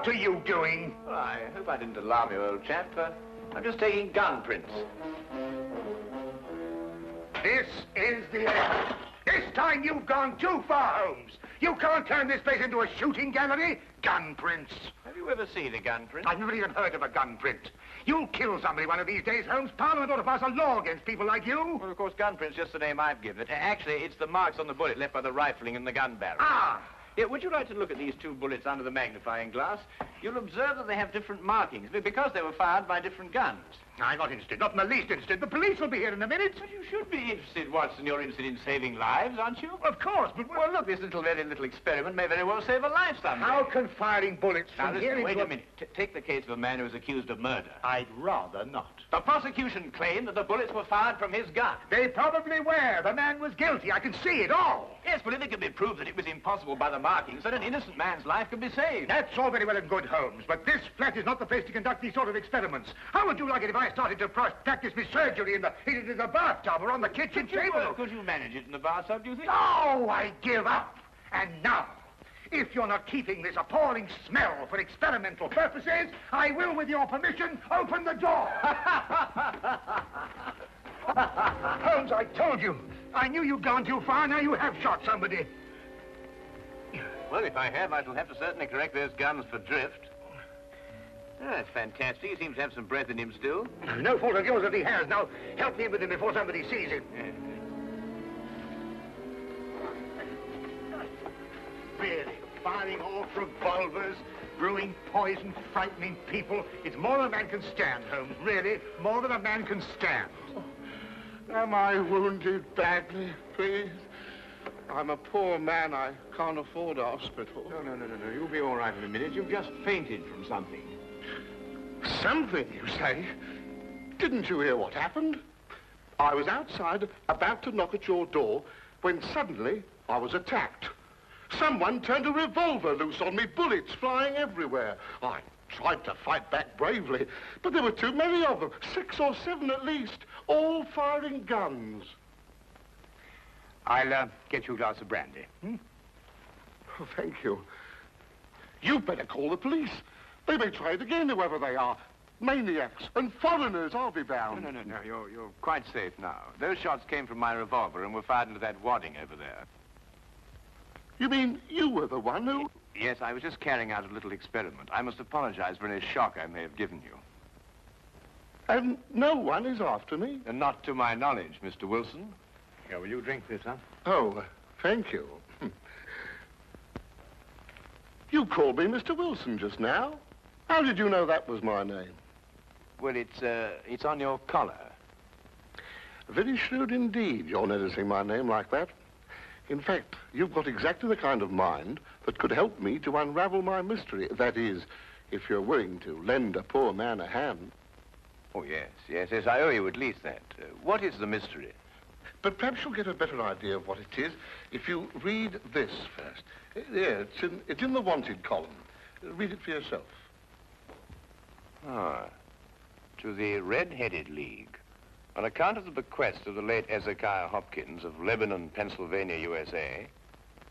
What are you doing? Well, I hope I didn't alarm you, old chap. I'm just taking gun prints. This is the end. This time you've gone too far, Holmes. You can't turn this place into a shooting gallery. Gun prints. Have you ever seen a gun print? I've never even heard of a gun print. You'll kill somebody one of these days, Holmes. Parliament ought to pass a law against people like you. Well, of course, gun print's just the name I've given it. Actually, it's the marks on the bullet left by the rifling in the gun barrel. Ah! Yeah, would you like to look at these two bullets under the magnifying glass? You'll observe that they have different markings because they were fired by different guns. I'm not interested, not in the least interested. The police will be here in a minute. But you should be interested, Watson. You're interested in saving lives, aren't you? Of course, but... Well, look, this very little experiment may very well save a life someday. How can firing bullets from here into... Wait a minute. Take the case of a man who is accused of murder. I'd rather not. The prosecution claimed that the bullets were fired from his gun. They probably were. The man was guilty. I can see it all. Yes, but if it can be proved that it was impossible by the markings, then an innocent man's life could be saved. That's all very well and good, Holmes, but this flat is not the place to conduct these sort of experiments. How would you like it if I started to practice my surgery in the bathtub or on the kitchen table? Could you manage it in the bathtub, do you think? No, I give up. And now, if you're not keeping this appalling smell for experimental purposes, I will, with your permission, open the door. Holmes, I told you. I knew you'd gone too far. Now you have shot somebody. Well, if I have, I shall have to certainly correct those guns for drift. Oh, that's fantastic. He seems to have some breath in him still. No fault of yours if he has. Now, help me with him before somebody sees him. Really, firing off revolvers, brewing poison, frightening people. It's more than a man can stand, Holmes. Really, more than a man can stand. Am I wounded badly, please? I'm a poor man. I can't afford a hospital. No. You'll be all right in a minute. You've just fainted from something. Something, you say? Didn't you hear what happened? I was outside, about to knock at your door, when suddenly I was attacked. Someone turned a revolver loose on me, bullets flying everywhere. I tried to fight back bravely, but there were too many of them, 6 or 7 at least, all firing guns. I'll get you a glass of brandy. Oh, thank you. You'd better call the police. They may try it again, whoever they are. Maniacs and foreigners, I'll be bound. No. You're quite safe now. Those shots came from my revolver and were fired into that wadding over there. You mean you were the one who... Yes, I was just carrying out a little experiment. I must apologize for any shock I may have given you. And no one is after me? And not to my knowledge, Mr. Wilson. Here, will you drink this, huh? Oh, thank you. You called me Mr. Wilson just now. How did you know that was my name? Well, it's on your collar. Very shrewd indeed, you're noticing my name like that. In fact, you've got exactly the kind of mind that could help me to unravel my mystery. That is, if you're willing to lend a poor man a hand. Oh, yes, I owe you at least that. What is the mystery? But perhaps you'll get a better idea of what it is if you read this first. Yeah, it's in the wanted column. Read it for yourself. Ah, to the Red-Headed League. On account of the bequest of the late Ezekiah Hopkins of Lebanon, Pennsylvania, USA,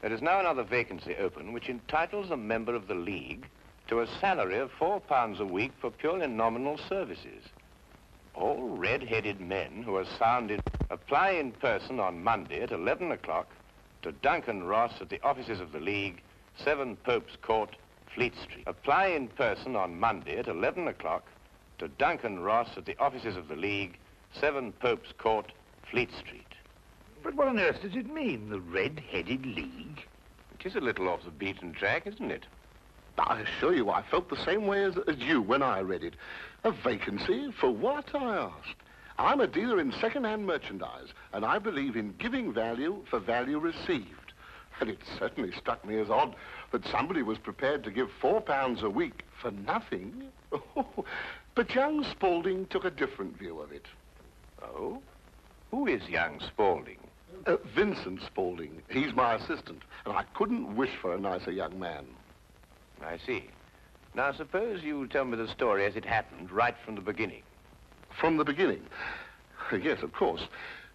there is now another vacancy open which entitles a member of the League to a salary of £4 a week for purely nominal services. All red-headed men who are sound in... Apply in person on Monday at 11 o'clock to Duncan Ross at the offices of the League, 7 Pope's Court, Fleet Street. Apply in person on Monday at 11 o'clock to Duncan Ross at the offices of the League, 7 Pope's Court, Fleet Street. But what on earth does it mean, the Red-Headed League? It is a little off the beaten track, isn't it? I assure you, I felt the same way as you when I read it. A vacancy? For what, I asked. I'm a dealer in second-hand merchandise, and I believe in giving value for value received. And it certainly struck me as odd that somebody was prepared to give £4 a week for nothing. But young Spaulding took a different view of it. Oh? Who is young Spaulding? Vincent Spaulding. He's my assistant, and I couldn't wish for a nicer young man. I see. Now, suppose you tell me the story as it happened, right from the beginning. From the beginning? Yes, of course.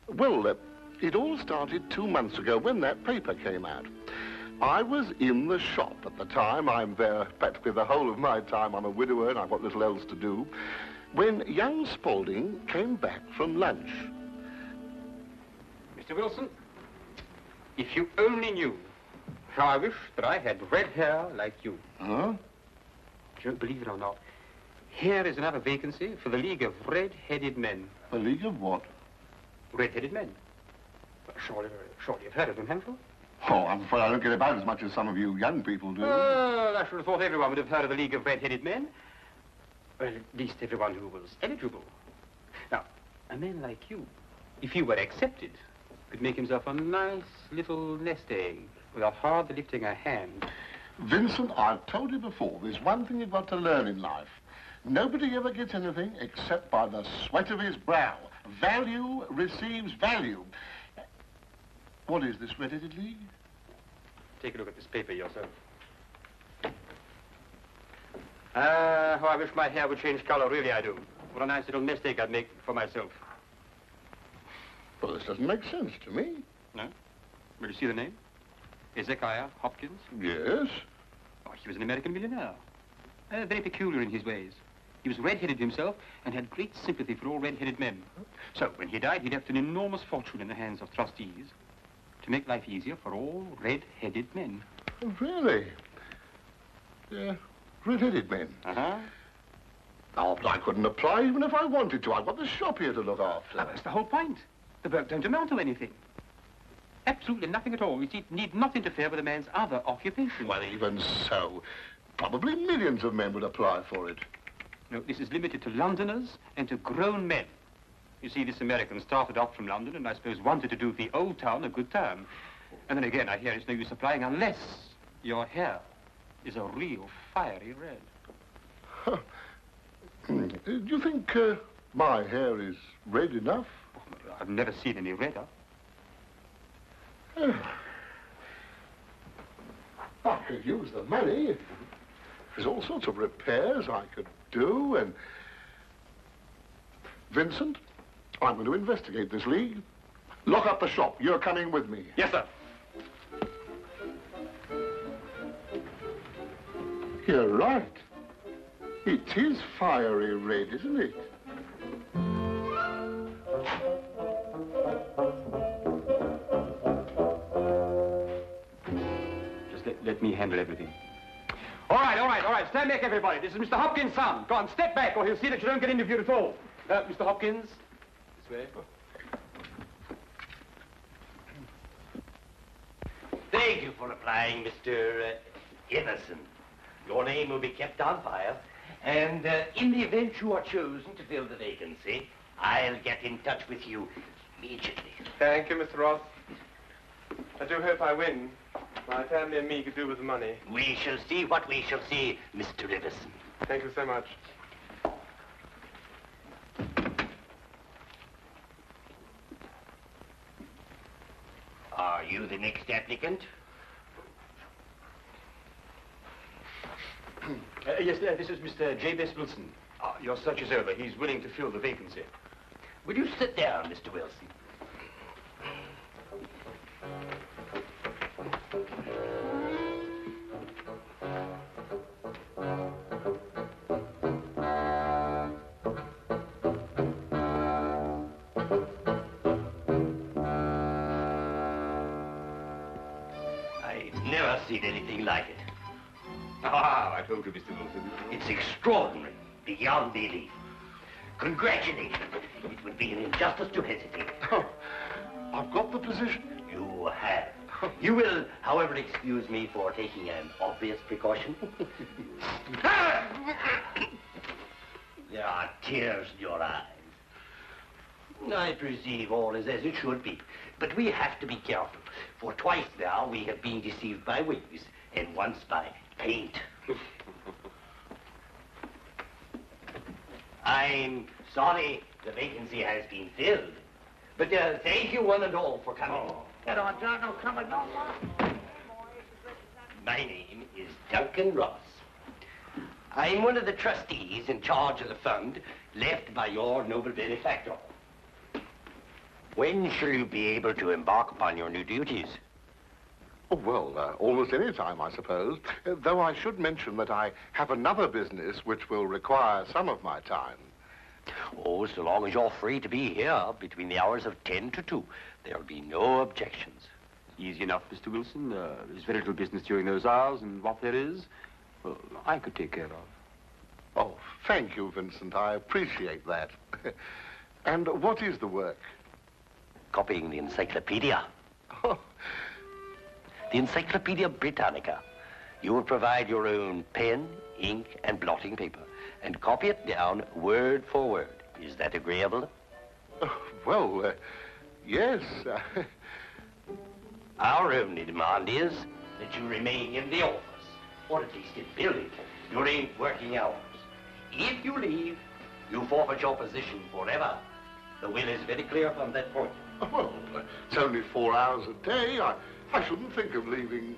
Well, it all started 2 months ago when that paper came out. I was in the shop at the time. I'm there practically the whole of my time. I'm a widower and I've got little else to do. When young Spaulding came back from lunch. Mr. Wilson, if you only knew how I wish that I had red hair like you. Huh? Don't believe it or not. Here is another vacancy for the League of Red-Headed Men. A league of what? Red-Headed Men. Well, surely you've heard of them, haven't you? Oh, I'm afraid I don't get about as much as some of you young people do. Well, I should have thought everyone would have heard of the League of Red-Headed Men. Well, at least everyone who was eligible. Now, a man like you, if he were accepted, could make himself a nice little nest egg without hardly lifting a hand. Vincent, I've told you before, there's one thing you've got to learn in life. Nobody ever gets anything except by the sweat of his brow. Value receives value. What is this Red-Headed League? Take a look at this paper yourself. How I wish my hair would change color, really I do. What a nice little nest egg I'd make for myself. Well, this doesn't make sense to me. No? Will you see the name? Hezekiah Hopkins? Yes. Oh, he was an American millionaire. Very peculiar in his ways. He was red-headed himself and had great sympathy for all red-headed men. So, when he died, he left an enormous fortune in the hands of trustees to make life easier for all red-headed men. Oh, really? Yeah, red-headed men. Uh-huh. Oh, but I couldn't apply even if I wanted to. I've got the shop here to look after. That's the whole point. The work don't amount to anything. Absolutely nothing at all. It need not interfere with a man's other occupation. Well, even so, probably millions of men would apply for it. No, this is limited to Londoners and to grown men. You see, this American started off from London and I suppose wanted to do the old town a good turn. And then again, I hear it's no use applying unless your hair is a real fiery red. Huh. Do you think my hair is red enough? Oh, I've never seen any redder. I could use the money. There's all sorts of repairs I could do, and... Vincent, I'm going to investigate this league. Lock up the shop. You're coming with me. Yes, sir. You're right. It is fiery red, isn't it? Let me handle everything. All right. Stand back, everybody. This is Mr. Hopkins' son. Go on, step back, or he'll see that you don't get interviewed at all. Mr. Hopkins, this way. Thank you for applying, Mr. Emerson. Your name will be kept on file, and in the event you are chosen to fill the vacancy, I'll get in touch with you immediately. Thank you, Mr. Ross. I do hope I win. My family and me could do with the money. We shall see what we shall see, Mr. Everson. Thank you so much. Are you the next applicant? Yes, this is Mr. Jabez Wilson. Your search is over. He's willing to fill the vacancy. Will you sit down, Mr. Wilson? I've never seen anything like it. I told you, Mr. Wilson. It's extraordinary, beyond belief. Congratulations. It would be an injustice to hesitate. Oh, I've got the position. You have. You will, however, excuse me for taking an obvious precaution. There are tears in your eyes. I perceive all is as it should be, but we have to be careful, for twice now we have been deceived by wigs, and once by paint. I'm sorry the vacancy has been filled, but thank you one and all for coming. Get on, John, no, come on. My name is Duncan Ross. I'm one of the trustees in charge of the fund left by your noble benefactor. When shall you be able to embark upon your new duties? Oh, well, almost any time, I suppose. Though I should mention that I have another business which will require some of my time. Oh, so long as you're free to be here between the hours of 10 to 2, there'll be no objections. Easy enough, Mr. Wilson. There's very little business during those hours, and what there is, well, I could take care of. Oh, thank you, Vincent. I appreciate that. And what is the work? Copying the encyclopedia. Oh. The Encyclopedia Britannica. You will provide your own pen, ink, and blotting paper, and copy it down word for word. Is that agreeable? Well, yes. Our only demand is that you remain in the office, or at least in building, during working hours. If you leave, you forfeit your position forever. The will is very clear from that point. Well, it's only 4 hours a day. I shouldn't think of leaving.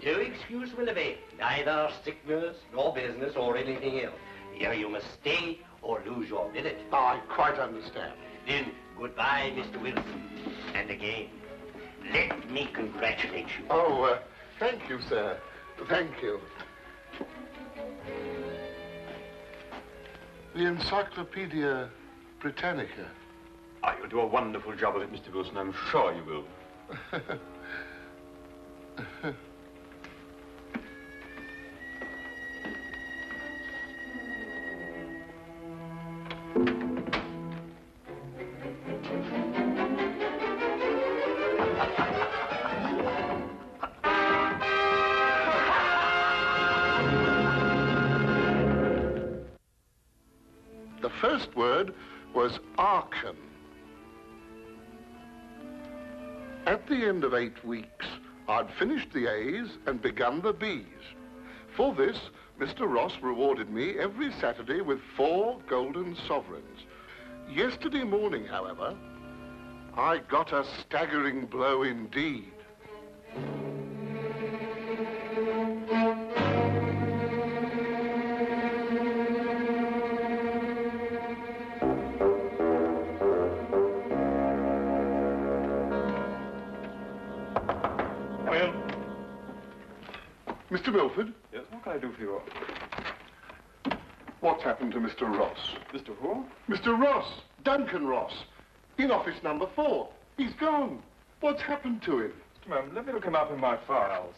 No excuse will avail. Neither sickness, nor business, or anything else. Here you must stay or lose your billet. I quite understand. Then, goodbye, Mr. Wilson. And again, let me congratulate you. Oh, thank you, sir. Thank you. The Encyclopedia Britannica. Ah, you'll do a wonderful job of it, Mr. Wilson. I'm sure you will. The first word was Archon. At the end of 8 weeks, I'd finished the A's and begun the B's. For this, Mr. Ross rewarded me every Saturday with 4 golden sovereigns. Yesterday morning, however, I got a staggering blow indeed. Mr. Milford? Yes, what can I do for you? What's happened to Mr. Ross? Mr. Who? Mr. Ross, Duncan Ross, in office number 4. He's gone. What's happened to him? Just a moment, let me look him up in my files.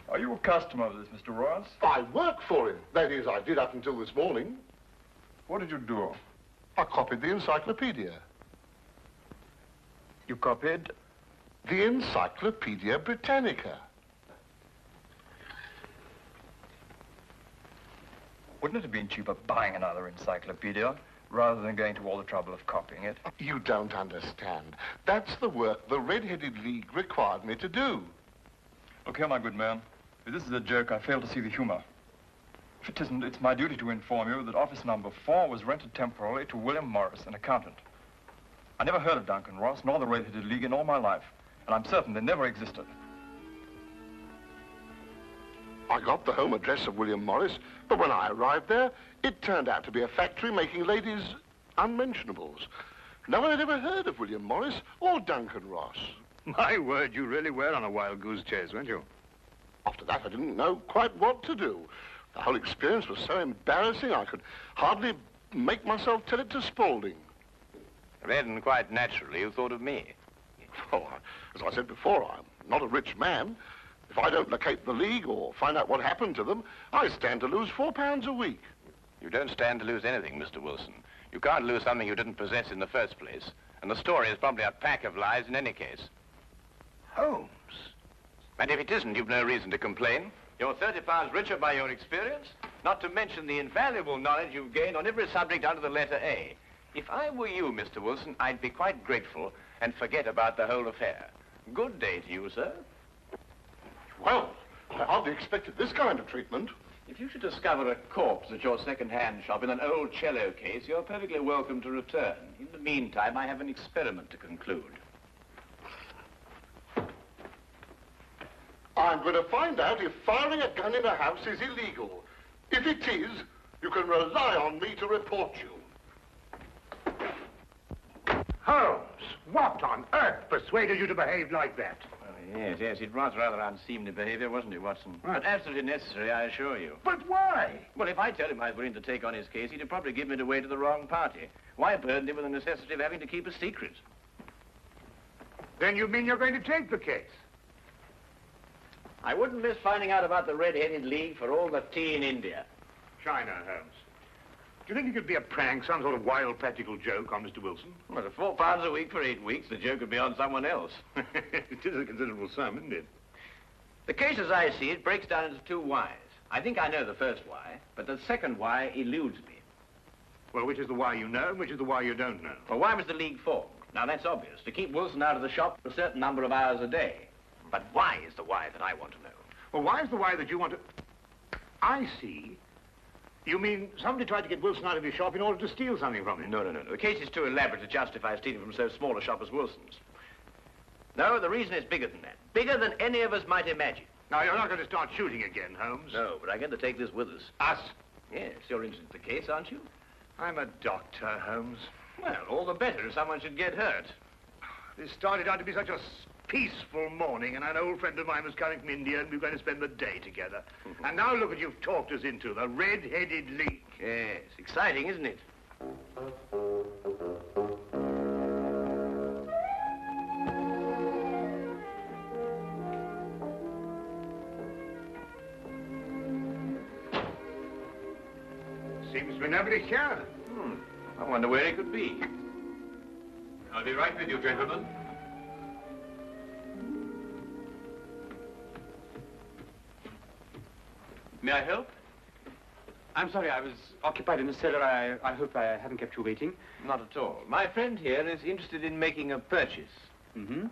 Are you a customer of this, Mr. Ross? I work for him. That is, I did up until this morning. What did you do? I copied the encyclopedia. You copied? The Encyclopedia Britannica. Wouldn't it have been cheaper buying another encyclopedia rather than going to all the trouble of copying it? You don't understand. That's the work the Red-Headed League required me to do. Look here, my good man. If this is a joke, I fail to see the humor. If it isn't, it's my duty to inform you that office number 4 was rented temporarily to William Morris, an accountant. I never heard of Duncan Ross, nor the Red-Headed League in all my life, and I'm certain they never existed. I got the home address of William Morris, but when I arrived there, it turned out to be a factory making ladies' unmentionables. No one had ever heard of William Morris or Duncan Ross. My word, you really were on a wild goose chase, weren't you? After that, I didn't know quite what to do. The whole experience was so embarrassing, I could hardly make myself tell it to Spaulding. Then, quite naturally, you thought of me. Oh, as I said before, I'm not a rich man. If I don't locate the League or find out what happened to them, I stand to lose £4 a week. You don't stand to lose anything, Mr. Wilson. You can't lose something you didn't possess in the first place. And the story is probably a pack of lies in any case. Holmes. And if it isn't, you've no reason to complain. You're £30 richer by your experience, not to mention the invaluable knowledge you've gained on every subject under the letter A. If I were you, Mr. Wilson, I'd be quite grateful and forget about the whole affair. Good day to you, sir. Well, I hardly expected this kind of treatment. If you should discover a corpse at your second-hand shop in an old cello case, you're perfectly welcome to return. In the meantime, I have an experiment to conclude. I'm going to find out if firing a gun in a house is illegal. If it is, you can rely on me to report you. Holmes, what on earth persuaded you to behave like that? Well, yes, it was rather unseemly behavior, wasn't it, Watson? Right. But absolutely necessary, I assure you. But why? Well, if I tell him I was willing to take on his case, he'd probably give me away to the wrong party. Why burden him with the necessity of having to keep a secret? Then you mean you're going to take the case? I wouldn't miss finding out about the Red-Headed League for all the tea in India. China, Holmes. Do you think it could be a prank, some sort of wild practical joke on Mr. Wilson? Well, at £4 a week for 8 weeks, the joke would be on someone else. It is a considerable sum, isn't it? The case, as I see it, breaks down into two whys. I think I know the first why, but the second why eludes me. Well, which is the why you know and which is the why you don't know? Well, why was the League formed? Now, that's obvious. To keep Wilson out of the shop for a certain number of hours a day. But why is the why that I want to know? Well, why is the why that you want to... I see. You mean somebody tried to get Wilson out of his shop in order to steal something from him? No. The case is too elaborate to justify stealing from so small a shop as Wilson's. No, the reason is bigger than that. Bigger than any of us might imagine. Now, you're not going to start shooting again, Holmes. No, but I'm going to take this with us. Us? Yes, you're interested in the case, aren't you? I'm a doctor, Holmes. Well, all the better if someone should get hurt. This started out to be such a peaceful morning, and an old friend of mine was coming from India, and we were going to spend the day together. And now look what you've talked us into, the Red-Headed League. Yes, exciting, isn't it? Seems to be nobody here. I wonder where he could be. I'll be right with you, gentlemen. May I help? I'm sorry, I was occupied in the cellar. I hope I haven't kept you waiting. Not at all. My friend here is interested in making a purchase. Mm-hmm.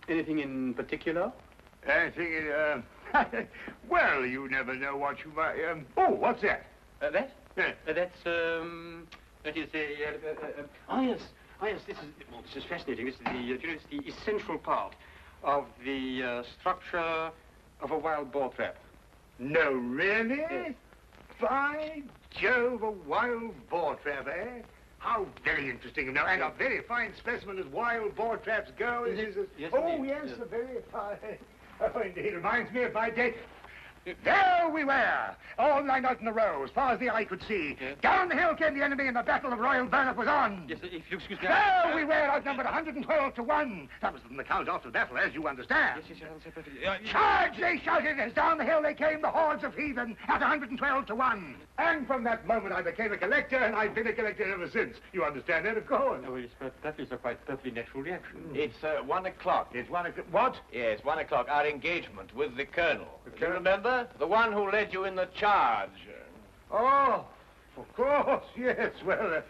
Anything in particular? I think well, you never know what you might... Oh, what's that? That? Yeah. That is a... Oh, yes, this is fascinating. This is the essential part of the structure of a wild boar trap. No, really? Yes. By Jove, a wild boar trap, eh? How very interesting. No, and a very fine specimen as wild boar traps go. Yes, oh, indeed. yes, a very fine... Oh, indeed, reminds me of my day. There we were, all lined out in a row, as far as the eye could see. Yes. Down the hill came the enemy, and the Battle of Royal Burnop was on. Yes, if you excuse me... There we were, outnumbered 112 to 1. That was from the count after the battle, as you understand. Yes, I'll say perfectly. Charge, they shouted, as down the hill they came, the hordes of heathen, at 112 to 1. And from that moment I became a collector, and I've been a collector ever since. You understand that, of course. Oh, yes, but that is a quite perfectly natural reaction. It's 1 o'clock. It's 1 o'clock. What? Yes, 1 o'clock. Our engagement with the Colonel. The Do you Colonel? remember? The one who led you in the charge. Oh, of course, yes. Well,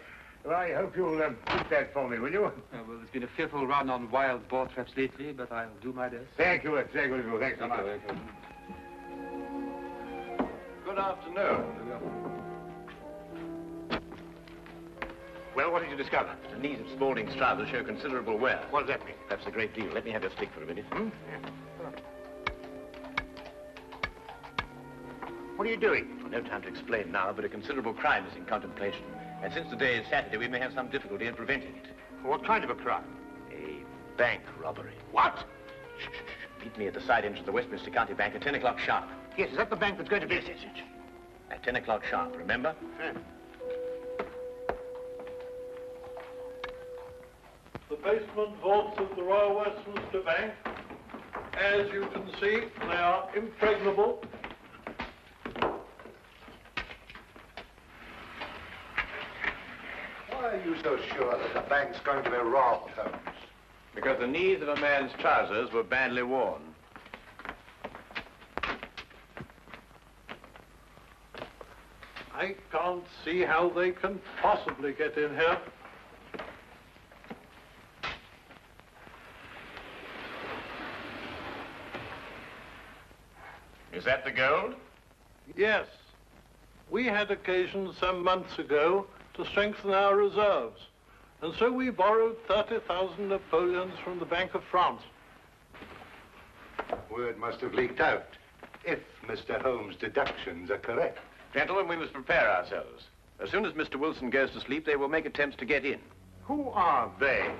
I hope you'll keep that for me, will you? Well, there's been a fearful run on wild boar traps lately, but I'll do my best. Thank you, thank you. Thanks so much. Good afternoon. Well, what did you discover? The knees of Spaulding's trousers show considerable wear. What does that mean? That's a great deal. Let me have your stick for a minute. Yeah. What are you doing? Well, no time to explain now, but a considerable crime is in contemplation. And since today is Saturday, we may have some difficulty in preventing it. What kind of a crime? A bank robbery. What? Shh. Meet me at the side entrance of the Westminster County Bank at 10 o'clock sharp. Yes, is that the bank that's going to be... Yes. At 10 o'clock sharp, remember? Yeah. The basement vaults of the Royal Westminster Bank, as you can see, they are impregnable. Why are you so sure that the bank's going to be robbed, Holmes? Because the knees of a man's trousers were badly worn. I can't see how they can possibly get in here. Is that the gold? Yes. We had occasion some months ago to strengthen our reserves, and so we borrowed 30,000 Napoleons from the Bank of France. Word must have leaked out, if Mr. Holmes' deductions are correct. Gentlemen, we must prepare ourselves. As soon as Mr. Wilson goes to sleep, they will make attempts to get in. Who are they?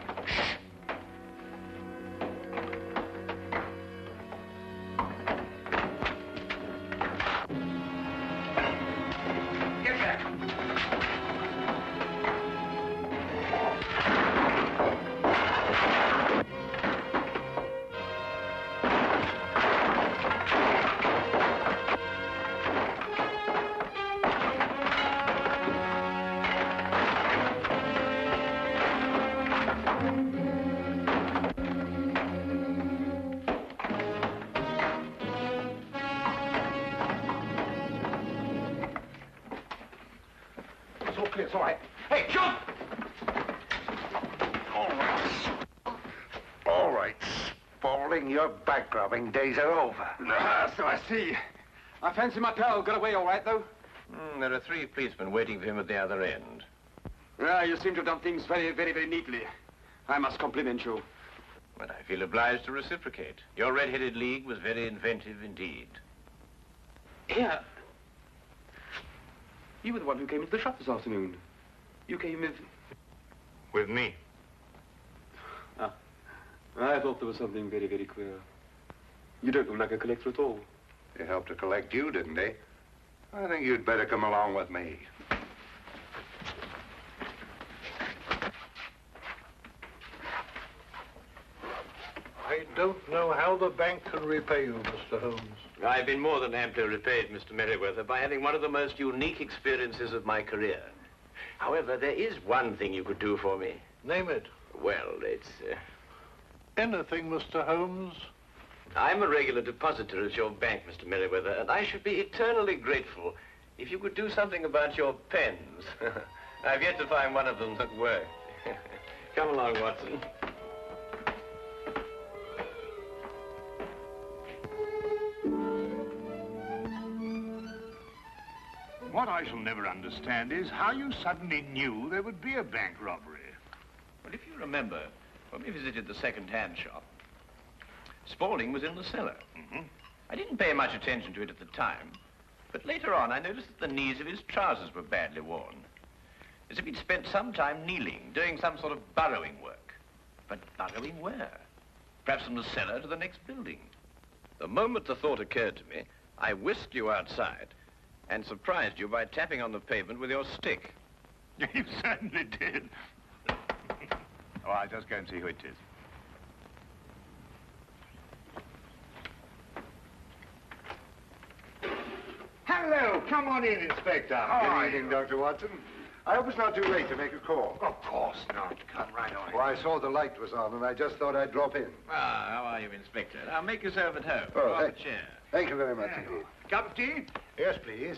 Get back. It's all right. Hey, jump! All right, Spaulding, your bank-robbing days are over. So I see. I fancy my pal got away all right, though. There are 3 policemen waiting for him at the other end. You seem to have done things very, very, very neatly. I must compliment you. But I feel obliged to reciprocate. Your red-headed league was very inventive indeed. Here. You were the one who came into the shop this afternoon. You came with... With me. Ah. I thought there was something very, very queer. You don't look like a collector at all. They helped to collect you, didn't they? I think you'd better come along with me. I don't know how the bank can repay you, Mr. Holmes. I've been more than amply repaid, Mr. Merriweather, by having one of the most unique experiences of my career. However, there is one thing you could do for me. Name it. Well, it's... Anything, Mr. Holmes? I'm a regular depositor at your bank, Mr. Merriweather, and I should be eternally grateful if you could do something about your pens. I've yet to find one of them that worked. Come along, Watson. What I shall never understand is how you suddenly knew there would be a bank robbery. Well, if you remember, when we visited the second-hand shop, Spaulding was in the cellar. I didn't pay much attention to it at the time, but later on I noticed that the knees of his trousers were badly worn, as if he'd spent some time kneeling, doing some sort of burrowing work. But burrowing where? Perhaps from the cellar to the next building. The moment the thought occurred to me, I whisked you outside and surprised you by tapping on the pavement with your stick. You certainly did. Oh, I'll just go and see who it is. Hello, come on in, Inspector. How are you? Dr. Watson. I hope it's not too late to make a call. Of course not. Come right on. Well, I saw the light was on, and I just thought I'd drop in. Ah, how are you, Inspector? Now, make yourself at home. Oh, Draw up a chair. Thank you very much indeed. Cup of tea? Yes, please.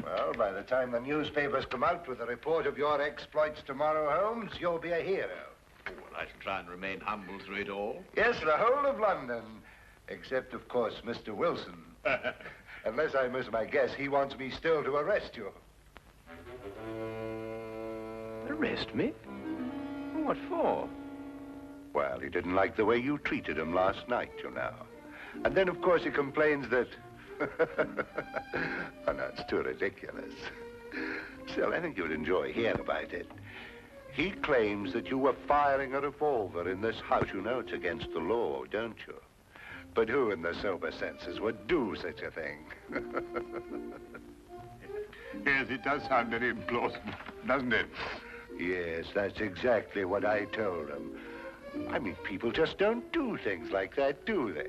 Well, by the time the newspapers come out with a report of your exploits tomorrow, Holmes, you'll be a hero. Oh, well, I shall try and remain humble through it all. Yes, the whole of London, except, of course, Mr. Wilson. Unless I miss my guess, he wants me still to arrest you. Arrest me? What for? Well, he didn't like the way you treated him last night, you know. And then, of course, he complains that... Oh, no, it's too ridiculous. Still, I think you'd enjoy hearing about it. He claims that you were firing a revolver in this house. You know it's against the law, don't you? But who in their sober senses would do such a thing? Yes, it does sound very implausible, doesn't it? Yes, that's exactly what I told him. I mean, people just don't do things like that, do they?